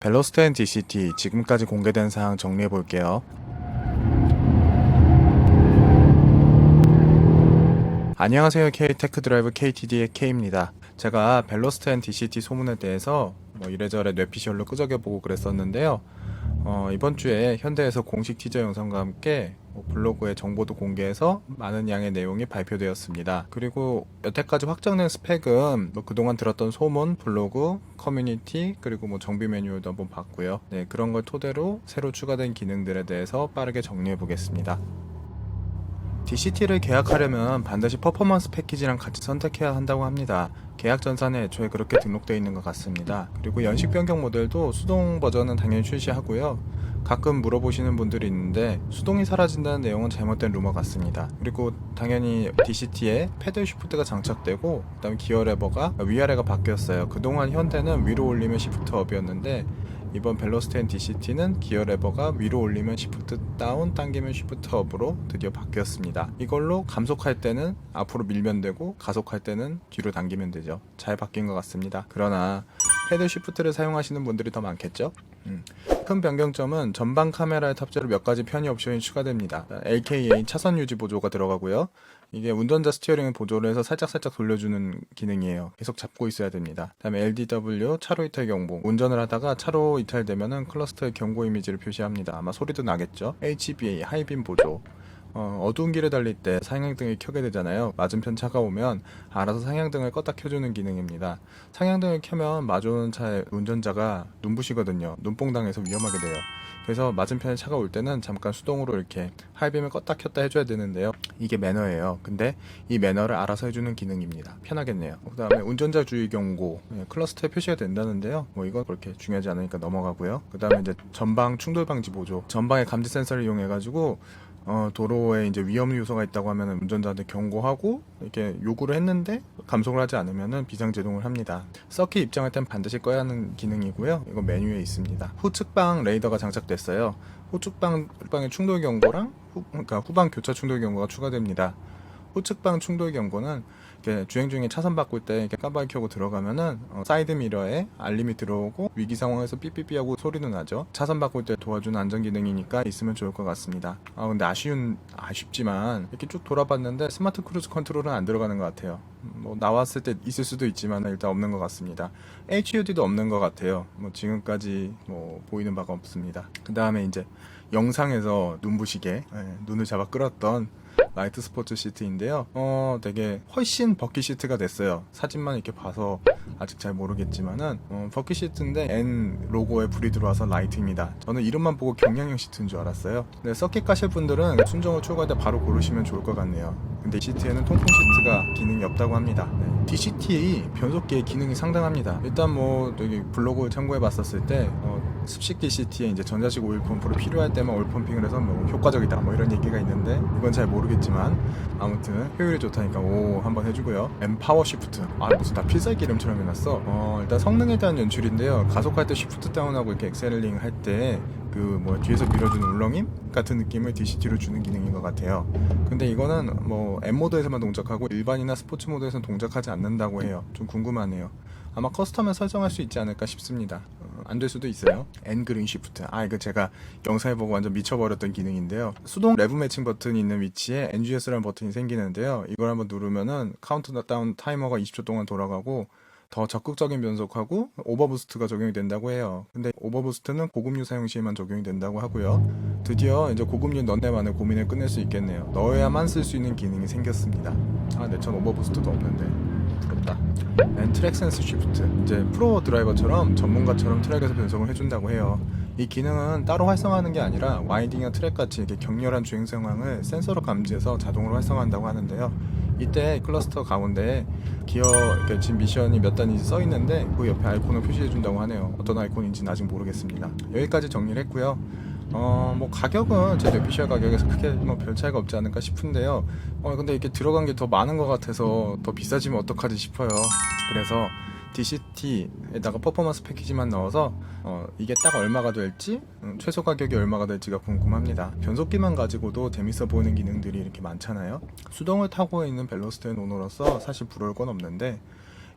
벨로스텐 DCT 지금까지 공개된 사항 정리해 볼게요. 안녕하세요. K테크드라이브 KTD의 K입니다. 제가 벨로스텐 DCT 소문에 대해서 이래저래 뇌피셜로 끄적여보고 그랬었는데요. 이번 주에 현대에서 공식 티저 영상과 함께 블로그에 정보도 공개해서 많은 양의 내용이 발표되었습니다. 그리고 여태까지 확정된 스펙은 그동안 들었던 소문, 블로그, 커뮤니티, 그리고 정비 매뉴얼도 한번 봤고요. 네, 그런 걸 토대로 새로 추가된 기능들에 대해서 빠르게 정리해 보겠습니다. DCT를 계약하려면 반드시 퍼포먼스 패키지랑 같이 선택해야 한다고 합니다. 계약 전산에 애초에 그렇게 등록되어 있는 것 같습니다. 그리고 연식 변경 모델도 수동 버전은 당연히 출시하고요. 가끔 물어보시는 분들이 있는데 수동이 사라진다는 내용은 잘못된 루머 같습니다. 그리고 당연히 DCT에 패들 쉬프트가 장착되고 그다음에 기어 레버가 위아래가 바뀌었어요. 그동안 현대는 위로 올리면 시프트 업이었는데 이번 벨로스텐 DCT는 기어 레버가 위로 올리면 시프트 다운, 당기면 시프트 업으로 드디어 바뀌었습니다. 이걸로 감속할 때는 앞으로 밀면 되고 가속할 때는 뒤로 당기면 되죠. 잘 바뀐 것 같습니다. 그러나 패들 쉬프트를 사용하시는 분들이 더 많겠죠? 큰 변경점은 전방 카메라의 탑재로 몇 가지 편의 옵션이 추가됩니다. LKA 차선 유지 보조가 들어가고요. 이게 운전자 스티어링을 보조를 해서 살짝살짝 돌려주는 기능이에요. 계속 잡고 있어야 됩니다. 다음에 LDW 차로 이탈 경보. 운전을 하다가 차로 이탈되면은 클러스터의 경고 이미지를 표시합니다. 아마 소리도 나겠죠. HBA 하이빔 보조. 어두운 길에 달릴 때 상향등을 켜게 되잖아요. 맞은편 차가 오면 알아서 상향등을 껐다 켜주는 기능입니다. 상향등을 켜면 마주오는 차의 운전자가 눈부시거든요. 눈뽕 당해서 위험하게 돼요. 그래서 맞은편에 차가 올 때는 잠깐 수동으로 이렇게 하이빔을 껐다 켰다 해줘야 되는데요. 이게 매너예요. 근데 이 매너를 알아서 해주는 기능입니다. 편하겠네요. 그 다음에 운전자 주의 경고, 클러스터에 표시가 된다는데요. 이건 그렇게 중요하지 않으니까 넘어가고요. 그 다음에 이제 전방 충돌 방지 보조. 전방에 감지 센서를 이용해가지고 도로에 이제 위험 요소가 있다고 하면 운전자한테 경고하고 이렇게 요구를 했는데 감속을 하지 않으면 비상제동을 합니다. 서킷 입장할 땐 반드시 꺼야 하는 기능이고요. 이거 메뉴에 있습니다. 후측방 레이더가 장착됐어요. 후측방의 충돌 경고랑 그러니까 후방 교차 충돌 경고가 추가됩니다. 후측방 충돌 경고는 주행 중에 차선 바꿀 때 이렇게 깜빡이 켜고 들어가면은 사이드 미러에 알림이 들어오고 위기 상황에서 삐삐삐하고 소리도 나죠. 차선 바꿀 때 도와주는 안전 기능이니까 있으면 좋을 것 같습니다. 근데 아쉽지만 이렇게 쭉 돌아봤는데 스마트 크루즈 컨트롤은 안 들어가는 것 같아요. 나왔을 때 있을 수도 있지만 일단 없는 것 같습니다. HUD도 없는 것 같아요. 지금까지 보이는 바가 없습니다. 그 다음에 이제 영상에서 눈부시게 눈을 잡아 끌었던 라이트 스포츠 시트인데요. 되게 훨씬 버킷 시트가 됐어요. 사진만 이렇게 봐서 아직 잘 모르겠지만은 버킷 시트인데 N 로고에 불이 들어와서 라이트입니다. 저는 이름만 보고 경량형 시트인 줄 알았어요. 근데 서킷 가실 분들은 순정을 출고할 때 바로 고르시면 좋을 것 같네요. 근데 이 시트에는 통풍 시트가 기능이 없다고 합니다. DCT 변속기의 기능이 상당합니다. 일단 여기 블로그를 참고해 봤었을 때 습식 DCT에 이제 전자식 오일 펌프로 필요할 때만 오일 펌핑을 해서 효과적이다 이런 얘기가 있는데 이건 잘 모르겠지만 아무튼 효율이 좋다니까 한번 해주고요. 엠파워 시프트 무슨 다 필살기 이름처럼 해놨어. 일단 성능에 대한 연출인데요. 가속할 때 시프트 다운하고 이렇게 엑셀링 할 때 뒤에서 밀어주는 울렁임 같은 느낌을 DCT로 주는 기능인 것 같아요. 근데 이거는 M 모드에서만 동작하고 일반이나 스포츠 모드에서는 동작하지 않는다고 해요. 좀 궁금하네요. 아마 커스텀에 설정할 수 있지 않을까 싶습니다. 안 될 수도 있어요. N 그린 시프트. 이거 제가 영상에 보고 완전 미쳐버렸던 기능인데요. 수동 레브 매칭 버튼이 있는 위치에 NGS라는 버튼이 생기는데요. 이걸 한번 누르면은 카운트다운 타이머가 20초 동안 돌아가고 더 적극적인 변속하고 오버부스트가 적용이 된다고 해요. 근데 오버부스트는 고급류 사용 시에만 적용이 된다고 하고요. 드디어 이제 고급류 너네만의 고민을 끝낼 수 있겠네요. 넣어야만 쓸 수 있는 기능이 생겼습니다. 전 오버부스트도 없는데 부럽다. 트랙 센스 쉬프트. 이제 프로 드라이버처럼 전문가처럼 트랙에서 변속을 해준다고 해요. 이 기능은 따로 활성화하는 게 아니라 와인딩이나 트랙 같이 이렇게 격렬한 주행 상황을 센서로 감지해서 자동으로 활성화한다고 하는데요. 이때 클러스터 가운데 기어 지금 미션이 몇 단인지 써 있는데 그 옆에 아이콘을 표시해 준다고 하네요. 어떤 아이콘인지는 아직 모르겠습니다. 여기까지 정리를 했고요. 가격은 제 뇌피셜 가격에서 크게 별 차이가 없지 않을까 싶은데요. 근데 이렇게 들어간 게 더 많은 것 같아서 더 비싸지면 어떡하지 싶어요. 그래서 DCT에다가 퍼포먼스 패키지만 넣어서 이게 딱 얼마가 될지 최소 가격이 얼마가 될지가 궁금합니다. 변속기만 가지고도 재밌어 보이는 기능들이 이렇게 많잖아요. 수동을 타고 있는 벨로스텐 오너로서 사실 부러울 건 없는데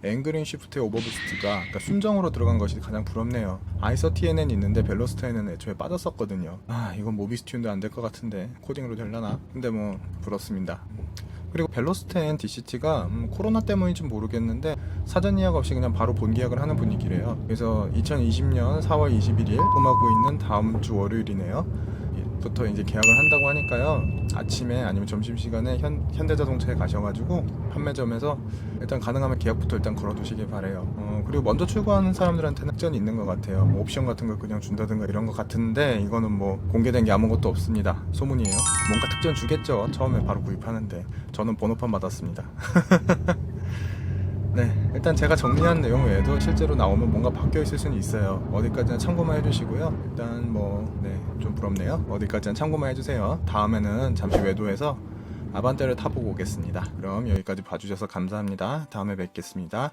앵그린 시프트의 오버부스트가 그러니까 순정으로 들어간 것이 가장 부럽네요. i30에는 있는데 벨로스트에는 애초에 빠졌었거든요. 아, 이건 모비스 튠도 안 될 것 같은데 코딩으로 되려나? 근데 뭐 부럽습니다. 그리고 벨로스텐 DCT가 코로나 때문인지 모르겠는데 사전 예약 없이 그냥 바로 본계약을 하는 분위기래요. 그래서 2020년 4월 21일 봄하고 있는 다음 주 월요일이네요. 부터 이제 계약을 한다고 하니까요. 아침에 아니면 점심시간에 현대자동차에 가셔가지고 판매점에서 일단 가능하면 계약부터 일단 걸어두시길 바래요. 그리고 먼저 출고하는 사람들한테는 특전이 있는 것 같아요. 뭐 옵션 같은 걸 그냥 준다든가 이런 것 같은데 이거는 뭐 공개된 게 아무것도 없습니다. 소문이에요. 뭔가 특전 주겠죠. 처음에 바로 구입하는데 저는 번호판 받았습니다. 네, 일단 제가 정리한 내용 외에도 실제로 나오면 뭔가 바뀌어 있을 수는 있어요. 어디까지나 참고만 해주시고요. 일단 뭐, 네, 좀 부럽네요. 어디까지나 참고만 해주세요. 다음에는 잠시 외도해서 아반떼를 타보고 오겠습니다. 그럼 여기까지 봐주셔서 감사합니다. 다음에 뵙겠습니다.